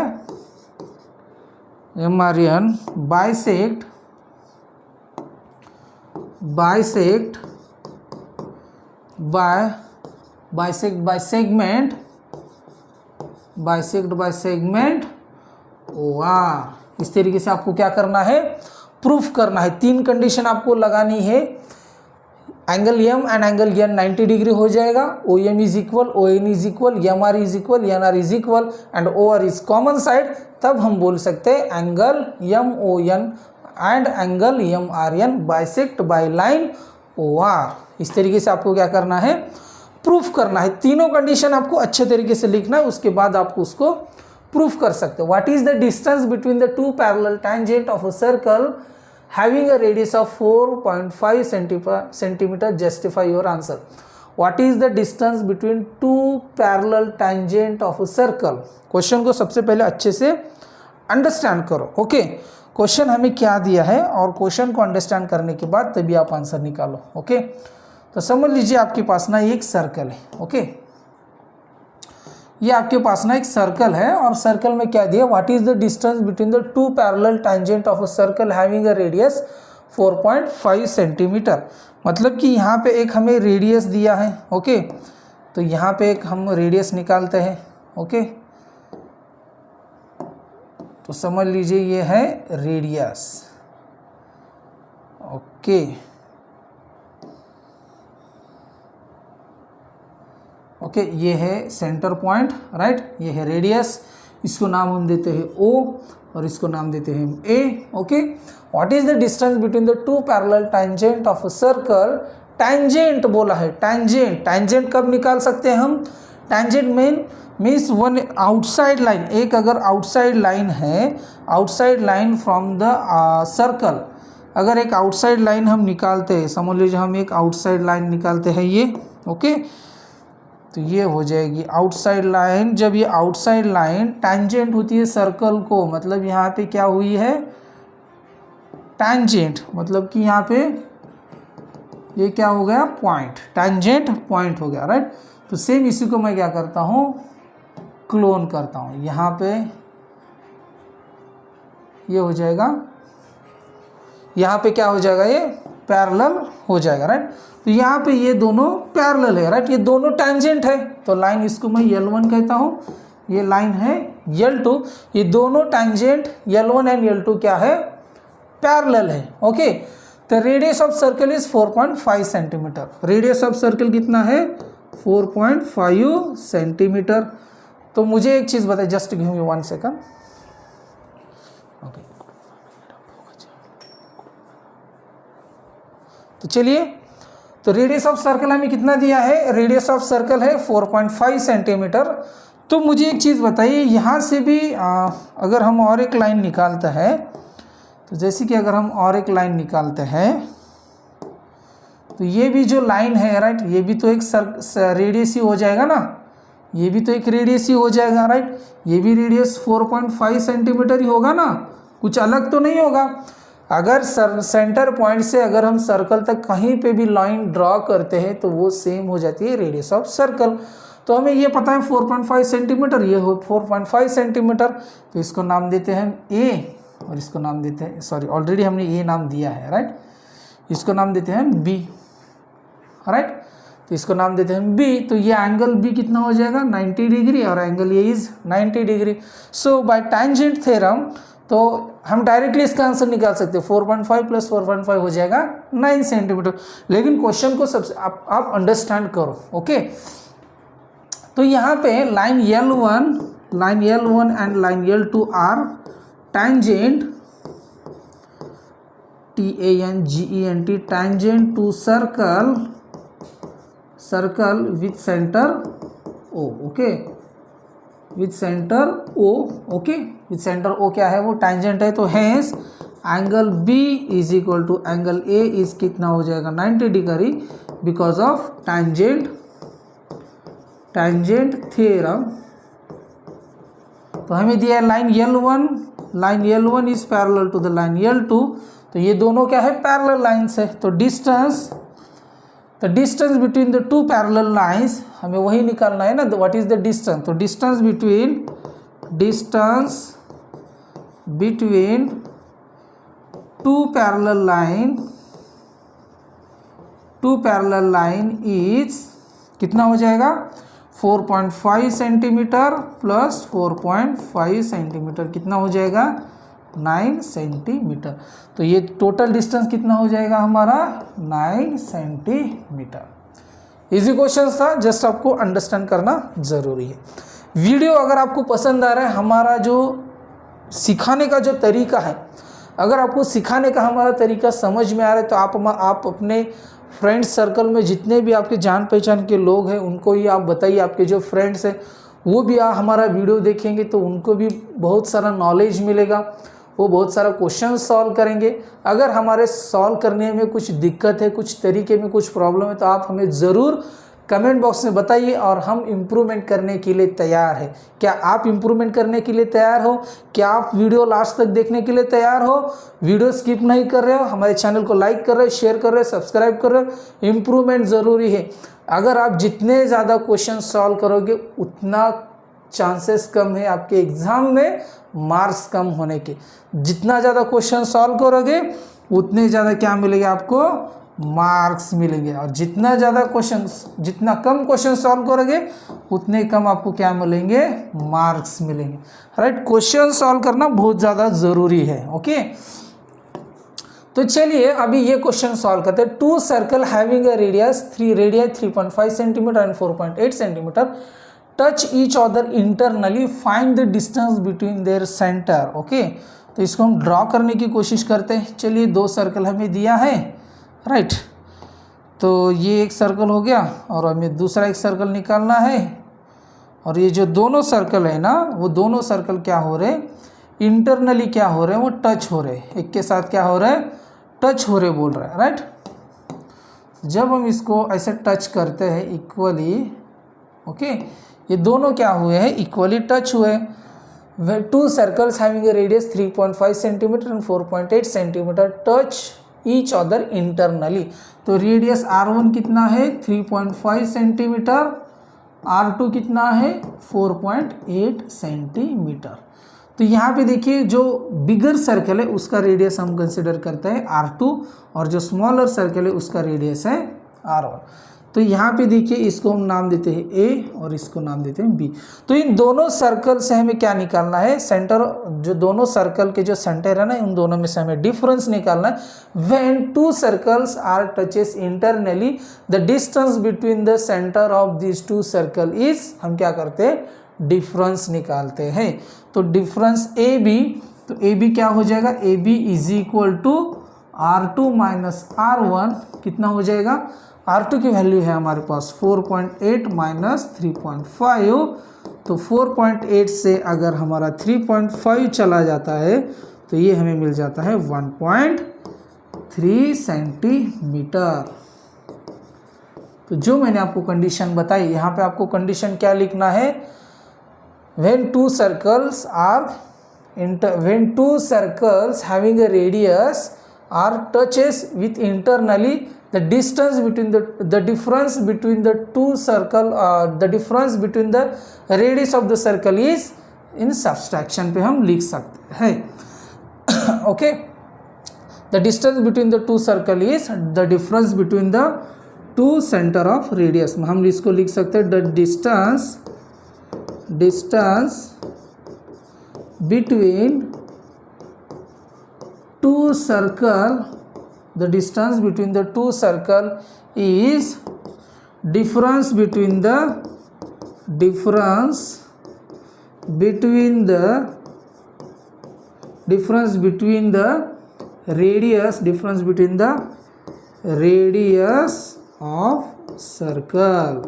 segment OR। इस तरीके से आपको क्या करना है, प्रूफ करना है। 3 कंडीशन आपको लगानी है, angle M and angle N 90 degree हो जाएगा, OM is equal, ON is equal, MR is equal, NR is equal and OR is common side. तब हम बोल सकते हैं angle MON and angle MRN bisect by line OR। इस तरीके से आपको क्या करना है, प्रूफ करना है। तीनों कंडीशन आपको अच्छे तरीके से लिखना है, उसके बाद आपको उसको प्रूफ कर सकते हो। What is the distance between the 2 parallel tangent of a circle having a radius of 4.5 centimeter, justify your answer। What is the distance between 2 parallel tangent of a circle? Question को सबसे पहले अच्छे से understand करो, okay. Question हमें क्या दिया है और क्वेश्चन को अंडरस्टैंड करने के बाद तभी आप आंसर निकालो, ओके। तो समझ लीजिए आपके पास ना एक सर्कल है, ओके। ये आपके पास ना एक सर्कल है और सर्कल में क्या दिया, what is the distance between the 2 parallel tangent of a circle having a radius 4.5 centimetre. मतलब कि यहाँ पे एक हमें रेडियस दिया है, ओके। तो यहाँ पे एक हम रेडियस निकालते हैं, ओके। तो समझ लीजिए ये है रेडियस, ओके। ओके ये है सेंटर पॉइंट, राइट, ये है रेडियस, इसको नाम हम देते हैं O और इसको नाम देते हैं A, okay. What is the distance between the 2 parallel tangent of a circle. Tangent बोला है, टैंजेंट कब निकाल सकते हैं हम, tangent means one outside line, एक अगर आउटसाइड लाइन है, outside line from the circle, अगर एक आउटसाइड लाइन हम निकालते हैं, समझ लीजिए हम एक आउटसाइड लाइन निकालते हैं ये, ओके। तो ये हो जाएगी आउटसाइड लाइन। जब ये आउटसाइड लाइन टैंजेंट होती है सर्कल को, मतलब यहाँ पे क्या हुई है, टैंजेंट, मतलब कि यहाँ पे ये क्या हो गया, पॉइंट, टैंजेंट पॉइंट हो गया, राइट। तो सेम इसी को मैं क्या करता हूँ, क्लोन करता हूँ। यहाँ पे ये हो जाएगा, यहाँ पे क्या हो जाएगा, ये पैरेलल हो जाएगा, राइट। तो यहाँ पे ये दोनों पैरेलल है, राइट, ये दोनों टैंजेंट है, तो लाइन इसको मैं L1 कहता हूँ, ये लाइन है L2, ये दोनों टैंजेंट L1 एंड L2 क्या है, पैरेलल है, ओके। तो radius of circle is 4.5 centimetre, radius of circle कितना है, 4.5 सेंटीमीटर। तो मुझे एक चीज़ बताइए, just give me 1 second, okay. तो चलिए, तो रेडियस ऑफ सर्कल हमें कितना दिया है, रेडियस ऑफ सर्कल है 4.5 सेंटीमीटर। तो मुझे एक चीज़ बताइए, यहाँ से भी अगर हम और एक लाइन निकालते हैं, तो जैसे कि अगर हम और एक लाइन निकालते हैं, तो ये भी जो लाइन है, राइट, ये भी तो एक रेडियस ही हो जाएगा ना, ये भी तो एक रेडियस ही हो जाएगा, राइट, ये भी रेडियस 4.5 सेंटीमीटर ही होगा ना, कुछ अलग तो नहीं होगा। अगर सेंटर पॉइंट से अगर हम सर्कल तक कहीं पे भी लाइन ड्रॉ करते हैं तो वो सेम हो जाती है रेडियस ऑफ सर्कल। तो हमें ये पता है 4.5 सेंटीमीटर, ये हो 4.5 सेंटीमीटर, तो इसको नाम देते हैं ए, और इसको नाम देते हैं, सॉरी ऑलरेडी हमने ए नाम दिया है, राइट, इसको नाम देते हैं बी, राइट, तो इसको नाम देते हैं बी। तो ये एंगल बी कितना हो जाएगा, 90 डिग्री, और angle A is 90 degree. So by tangent theorem तो हम डायरेक्टली इसका आंसर निकाल सकते हैं, 4.5 प्लस 4.5 हो जाएगा 9 सेंटीमीटर। लेकिन क्वेश्चन को सबसे आप अंडरस्टैंड करो, ओके। तो यहाँ पे line L1 and line L2 are tangent TANGENT tangent to circle with center O, okay, with center O, okay, with center O क्या है, वो tangent है, तो hence angle B is equal to angle A is कितना हो जाएगा, 90 degree, because of tangent theorem. तो हमें दिया line L1 is parallel to the line L2, तो ये दोनों क्या है, पैरेलल लाइन्स है। तो distance between the two parallel lines हमें वही निकालना है ना, व्हाट इज द डिस्टेंस। तो distance between two parallel line is कितना हो जाएगा, 4.5 सेंटीमीटर प्लस 4.5 सेंटीमीटर कितना हो जाएगा, 9 सेंटीमीटर। तो ये टोटल डिस्टेंस कितना हो जाएगा हमारा, 9 सेंटीमीटर। इजी क्वेश्चन था, जस्ट आपको अंडरस्टैंड करना ज़रूरी है। वीडियो अगर आपको पसंद आ रहा है, हमारा जो सिखाने का जो तरीका है, अगर आपको सिखाने का हमारा तरीका समझ में आ रहा है, तो आप अपने फ्रेंड्स सर्कल में जितने भी आपके जान पहचान के लोग हैं उनको ही आप बताइए, आपके जो फ्रेंड्स हैं वो भी हमारा वीडियो देखेंगे तो उनको भी बहुत सारा नॉलेज मिलेगा, वो बहुत सारा क्वेश्चन सॉल्व करेंगे। अगर हमारे सॉल्व करने में कुछ दिक्कत है, कुछ तरीके में कुछ प्रॉब्लम है, तो आप हमें ज़रूर कमेंट बॉक्स में बताइए, और हम इम्प्रूवमेंट करने के लिए तैयार है। क्या आप इम्प्रूवमेंट करने के लिए तैयार हो? क्या आप वीडियो लास्ट तक देखने के लिए तैयार हो? वीडियो स्किप नहीं कर रहे हो? हमारे चैनल को लाइक कर रहे हो, शेयर कर रहे हो, सब्सक्राइब कर रहे हो? इम्प्रूवमेंट ज़रूरी है। अगर आप जितने ज़्यादा क्वेश्चन सॉल्व करोगे उतना चांसेस कम है आपके एग्ज़ाम में मार्क्स कम होने के। जितना ज़्यादा क्वेश्चन सॉल्व करोगे उतने ज़्यादा क्या मिलेंगे आपको, मार्क्स मिलेंगे। और जितना कम क्वेश्चन सॉल्व करोगे उतने कम आपको क्या मिलेंगे, मार्क्स मिलेंगे। राइट, क्वेश्चन सॉल्व करना बहुत ज़्यादा ज़रूरी है। ओके, तो चलिए अभी ये क्वेश्चन सॉल्व करते हैं। Two circle having a radius 3.5 centimetre and 4.8 centimetre touch each other internally, find the distance between their centre. Okay, तो इसको हम ड्रॉ करने की कोशिश करते हैं। चलिए, दो सर्कल हमें दिया है, राइट। तो ये एक सर्कल हो गया और हमें दूसरा एक सर्कल निकालना है। और ये जो दोनों सर्कल है ना, वो दोनों सर्कल क्या हो रहे, इंटरनली क्या हो रहे हैं, वो टच हो रहे, एक के साथ क्या हो रहा है, टच हो रहे बोल रहा है, राइट। जब हम इसको ऐसे टच करते हैं इक्वली, ओके, ये दोनों क्या हुए हैं, इक्वली टच हुए। To circles having a radius 3.5 centimetre and 4.8 centimetre touch each other internally. तो रेडियस R1 कितना है, 3.5 सेंटीमीटर, R2 कितना है, 4.8 सेंटीमीटर। तो यहाँ पे देखिए जो बिगर सर्कल है उसका रेडियस हम कंसिडर करते हैं R2 और जो स्मॉलर सर्कल है उसका रेडियस है R1। तो यहाँ पे देखिए इसको हम नाम देते हैं A और इसको नाम देते हैं B। तो इन दोनों सर्कल से हमें क्या निकालना है, सेंटर, जो दोनों सर्कल के जो सेंटर है ना उन दोनों में से हमें डिफरेंस निकालना है। When two circles are touches internally the distance between the centre of this two circle is, हम क्या करते हैं, डिफरेंस निकालते हैं। तो डिफरेंस AB, तो AB क्या हो जाएगा, AB is equal to R2 minus R1, कितना हो जाएगा, R2 की वैल्यू है हमारे पास 4.8 माइनस 3.5, तो 4.8 से अगर हमारा 3.5 चला जाता है तो ये हमें मिल जाता है 1.3 सेंटीमीटर। तो जो मैंने आपको कंडीशन बताई, यहाँ पे आपको कंडीशन क्या लिखना है, when two circles having a radius are touches with internally, the distance between the difference between the two circle, the difference between the radius of the circle is, in subtraction पे हम लिख सकते हैं। Okay, the distance between the two circle is the difference between the two center of radius, हम इसको लिख सकते हैं the distance between two circle, the distance between the two circle is difference between the radius of circle,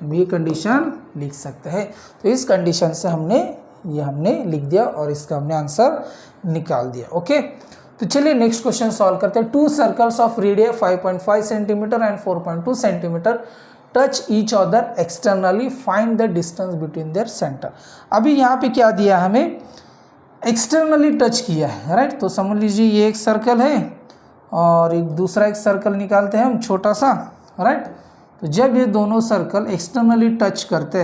हम ये condition लिख सकते हैं। तो इस कंडीशन से हमने लिख दिया और इसका हमने आंसर निकाल दिया। ओके, तो चलिए नेक्स्ट क्वेश्चन सॉल्व करते हैं। To circles of radius 5.5 centimetre and 4.2 centimetre touch each other externally, find the distance between their centre. अभी यहाँ पे क्या दिया, हमें एक्सटर्नली टच किया है, राइट। तो समझ लीजिए ये एक सर्कल है और एक दूसरा एक सर्कल निकालते हैं हम छोटा सा, राइट। तो जब ये दोनों सर्कल एक्सटर्नली टच करते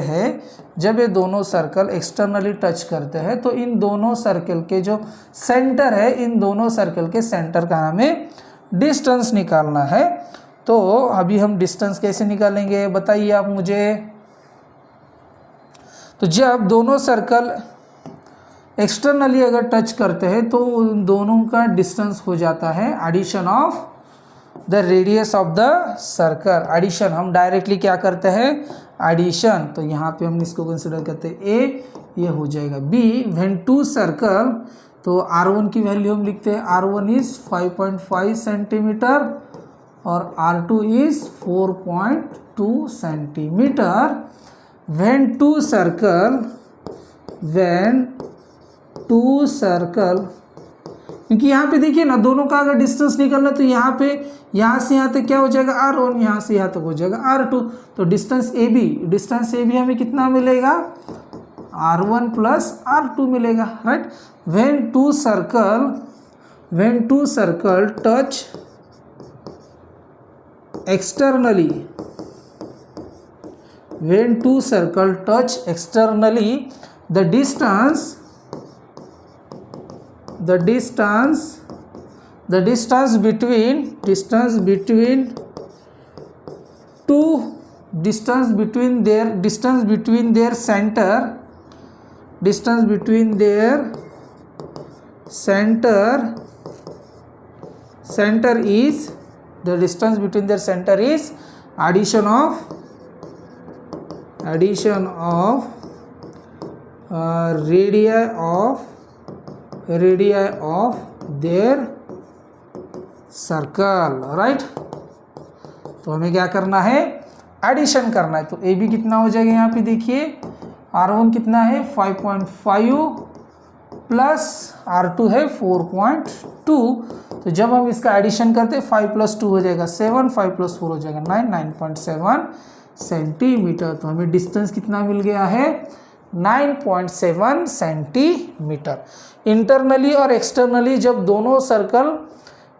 हैं, तो इन दोनों सर्कल के जो सेंटर है, इन दोनों सर्कल के सेंटर का हमें डिस्टेंस निकालना है। तो अभी हम डिस्टेंस कैसे निकालेंगे बताइए आप मुझे। तो जब दोनों सर्कल एक्सटर्नली अगर टच करते हैं तो उन दोनों का डिस्टेंस हो जाता है addition of the radius of the circle. Addition हम डायरेक्टली क्या करते हैं, एडिशन। तो यहाँ पे हम इसको कंसिडर करते हैं ए, ये हो जाएगा बी। व्हेन टू सर्कल, तो R1 की वैल्यू हम लिखते हैं, R1 इज 5.5 सेंटीमीटर और R2 is 4.2 centimetre. When two circle, क्योंकि यहाँ पे देखिए ना दोनों का अगर डिस्टेंस निकलना तो यहाँ पे, यहाँ से यहाँ तक क्या हो जाएगा R1, यहाँ से यहाँ तक हो जाएगा R2। तो डिस्टेंस AB हमें कितना मिलेगा, R1 प्लस R2 मिलेगा, right. When two circle touch externally, the distance between their center is, the distance between their center is addition of radii of their circle, right. तो हमें क्या करना है, एडिशन करना है। तो ए बी कितना हो जाएगा, यहाँ पे देखिए R1 कितना है 5.5 प्लस R2 है 4.2। तो जब हम इसका एडिशन करते हैं 5 + 2 हो जाएगा 7, 5 + 4 हो जाएगा 9, 9.7 सेंटीमीटर। तो हमें डिस्टेंस कितना मिल गया है, 9.7 सेंटीमीटर। इंटरनली और एक्सटर्नली जब दोनों सर्कल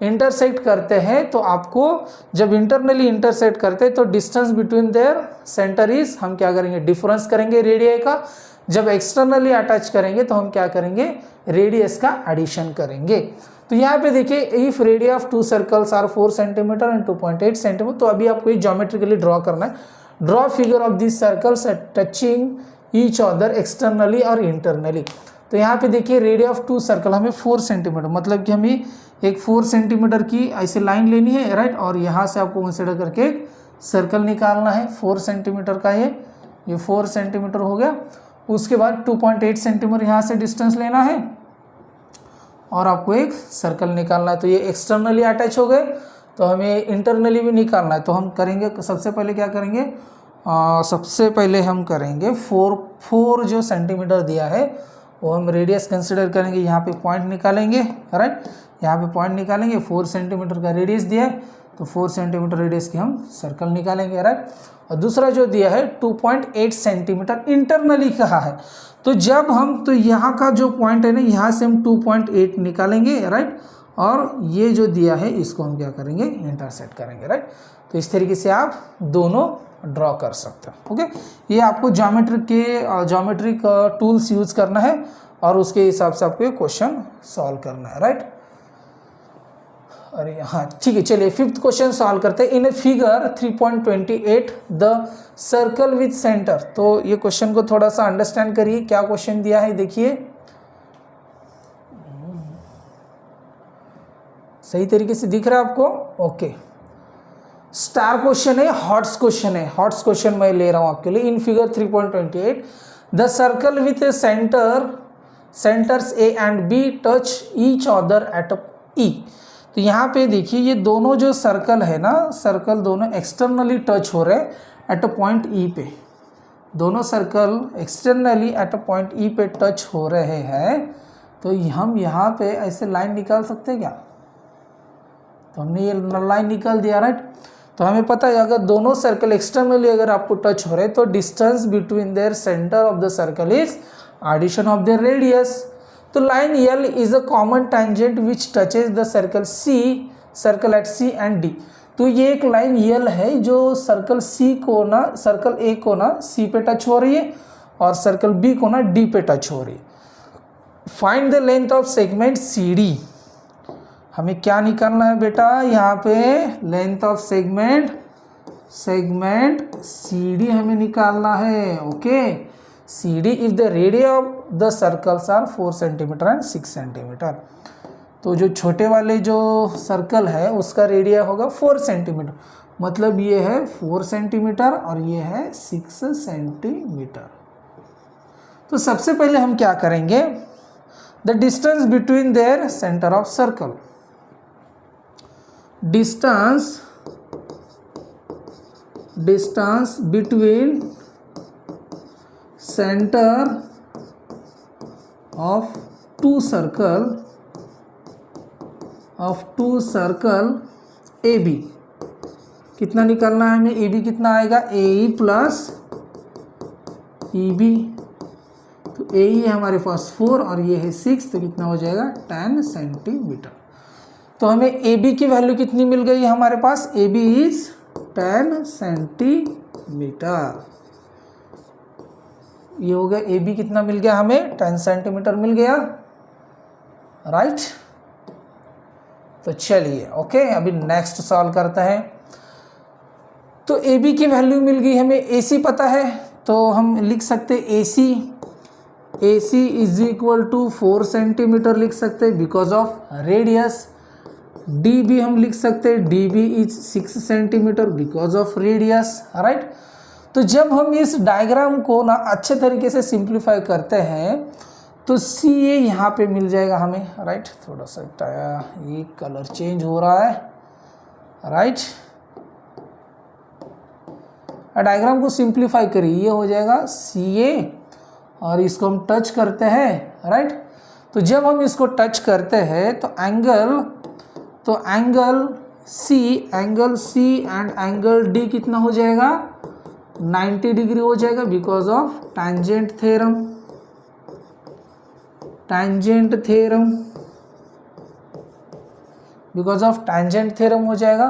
इंटरसेक्ट करते हैं तो आपको, जब इंटरनली इंटरसेक्ट करते हैं तो distance between their centre is, हम क्या करेंगे, डिफरेंस करेंगे रेडियस का। जब एक्सटर्नली अटैच करेंगे तो हम क्या करेंगे, रेडियस का एडिशन करेंगे। तो यहाँ पे देखिए, if radius of two circles are 4 centimetre and 2.8 centimetre, तो अभी आपको ये ज्योमेट्रिकली ड्रॉ करना है। Draw figure of this circles touching each other externally और इंटरनली। तो यहाँ पे देखिए, रेडियस ऑफ टू सर्कल हमें 4 सेंटीमीटर, मतलब कि हमें एक 4 सेंटीमीटर की ऐसे लाइन लेनी है, राइट, और यहाँ से आपको कंसिडर करके एक सर्कल निकालना है 4 सेंटीमीटर का। ये 4 सेंटीमीटर हो गया। उसके बाद 2.8 सेंटीमीटर यहाँ से डिस्टेंस लेना है और आपको एक सर्कल निकालना है। तो ये एक्सटर्नली अटैच हो गए, तो हमें इंटरनली भी निकालना है। तो हम करेंगे, सबसे पहले क्या करेंगे, सबसे पहले हम करेंगे 4 जो सेंटीमीटर दिया है वो हम रेडियस कंसिडर करेंगे। यहाँ पे पॉइंट निकालेंगे, राइट, यहाँ पे पॉइंट निकालेंगे। 4 सेंटीमीटर का रेडियस दिया है, तो 4 सेंटीमीटर रेडियस की हम सर्कल निकालेंगे, राइट। और दूसरा जो दिया है 2.8 सेंटीमीटर इंटरनली कहा है, तो जब हम, तो यहाँ का जो पॉइंट है ना, यहाँ से हम 2.8 निकालेंगे, राइट, और ये जो दिया है इसको हम क्या करेंगे, इंटरसेक्ट करेंगे, राइट। तो इस तरीके से आप दोनों ड्रॉ कर सकते हो। ओके, ये आपको ज्योमेट्रिक टूल्स यूज करना है और उसके हिसाब से आपको ये क्वेश्चन सॉल्व करना है, राइट। अरे हाँ, ठीक है, चलिए 5th क्वेश्चन सॉल्व करते हैं। In a figure 3.28 the circle with centre. तो ये क्वेश्चन को थोड़ा सा अंडरस्टैंड करिए, क्या क्वेश्चन दिया है, देखिए सही तरीके से दिख रहा है आपको। ओके, स्टार क्वेश्चन है, हॉट्स क्वेश्चन है, हॉट्स क्वेश्चन मैं ले रहा हूं आपके लिए। In figure 3.28 the circle with a centres A and B touch each other at E. तो यहाँ पे देखिए, ये दोनों जो सर्कल है ना, सर्कल दोनों एक्सटर्नली टच हो रहे हैं एट अ पॉइंट ई पे। दोनों circle externally at a point ई पे टच हो रहे हैं। तो हम यहाँ पे ऐसे लाइन निकाल सकते हैं क्या? तो हमने ये लाइन निकाल दिया, राइट। तो हमें पता है अगर दोनों सर्कल एक्सटर्नली अगर आपको टच हो रहे हैं तो distance between their centre of the circle is addition of their radius. तो line L is a common tangent which touches the circle at C and D। तो ये एक लाइन L है जो सर्कल सर्कल A को ना C पे touch हो रही है और सर्कल B को ना D पे टच हो रही है। Find the length of segment CD। हमें क्या निकालना है बेटा, यहाँ पे लेंथ ऑफ सेगमेंट CD हमें निकालना है। Okay, CD if the radius of the circles are 4 centimetre and 6 centimetre. तो जो छोटे वाले जो सर्कल है उसका रेडियस होगा 4 सेंटीमीटर, मतलब ये है 4 सेंटीमीटर और ये है 6 सेंटीमीटर। तो सबसे पहले हम क्या करेंगे, the distance between their centre of circle, distance between centre of two circle AB। कितना निकालना है हमें, AB कितना आएगा, AE प्लस EB। तो AE है हमारे पास 4 और ये है 6, तो कितना हो जाएगा 10 सेंटीमीटर। तो हमें AB की वैल्यू कितनी मिल गई हमारे पास, AB इज 10 सेंटीमीटर। ये हो गया AB कितना मिल गया हमें, 10 सेंटीमीटर मिल गया, राइट। तो चलिए ओके, अभी नेक्स्ट सॉल्व करते हैं। तो AB की वैल्यू मिल गई हमें, AC पता है तो हम लिख सकते AC is equal to 4 centimetre लिख सकते हैं बिकॉज ऑफ रेडियस। DB हम लिख सकते हैं, DB is 6 centimetre because of radius, right. तो जब हम इस डायग्राम को ना अच्छे तरीके से सिंप्लीफाई करते हैं तो CA यहाँ पे मिल जाएगा हमें, राइट। थोड़ा सा ये कलर चेंज हो रहा है, राइट। डायग्राम को सिंप्लीफाई करिए, ये हो जाएगा CA और इसको हम टच करते हैं, राइट। तो जब हम इसको टच करते हैं तो angle C and angle D कितना हो जाएगा, 90 डिग्री हो जाएगा बिकॉज ऑफ टैंजेंट थ्योरम हो जाएगा।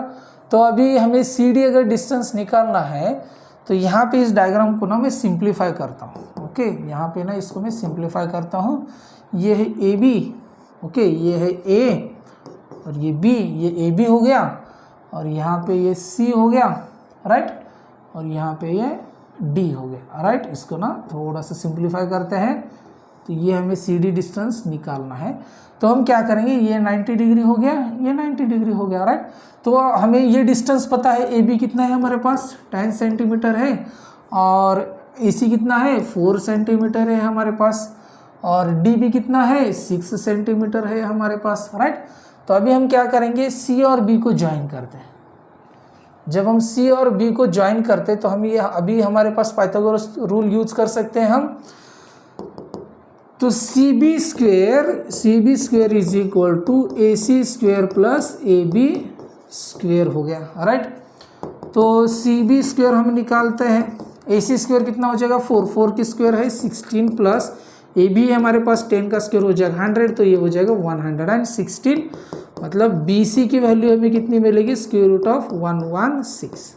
तो अभी हमें CD अगर डिस्टेंस निकालना है तो यहाँ पे इस डायग्राम को ना मैं सिंप्लीफाई करता हूँ। ओके, यहाँ पे ना इसको मैं सिंप्लीफाई करता हूँ, ये है ए बी, ओके, ये है ए और ये बी, ये ए बी हो गया और यहाँ पे ये सी हो गया, राइट, और यहाँ पे ये डी हो गया, राइट। इसको ना थोड़ा सा सिंप्लीफाई करते हैं, तो ये हमें सी डी डिस्टेंस निकालना है। तो हम क्या करेंगे, ये 90 डिग्री हो गया, ये 90 डिग्री हो गया, राइट। तो हमें ये डिस्टेंस पता है, ए बी कितना है हमारे पास 10 सेंटीमीटर है और ए सी कितना है 4 सेंटीमीटर है हमारे पास, और डी बी कितना है 6 सेंटीमीटर है हमारे पास, राइट। तो अभी हम क्या करेंगे, सी और बी को ज्वाइन करते हैं। जब हम सी और बी को ज्वाइन करते हैं तो हम ये अभी हमारे पास पाइथागोरस रूल यूज कर सकते हैं हम। तो C B square is equal to A C square plus A B square हो गया, राइट। तो सी बी स्क्वेयर हम निकालते हैं, ए सी स्क्वेयर कितना हो जाएगा 4 की स्क्वेयर है 16 प्लस ए बी हमारे पास 10 का स्क्वेयर हो जाएगा 100, तो ये हो जाएगा 116, मतलब बी सी की वैल्यू हमें कितनी मिलेगी, स्क्वेयर रूट ऑफ 116।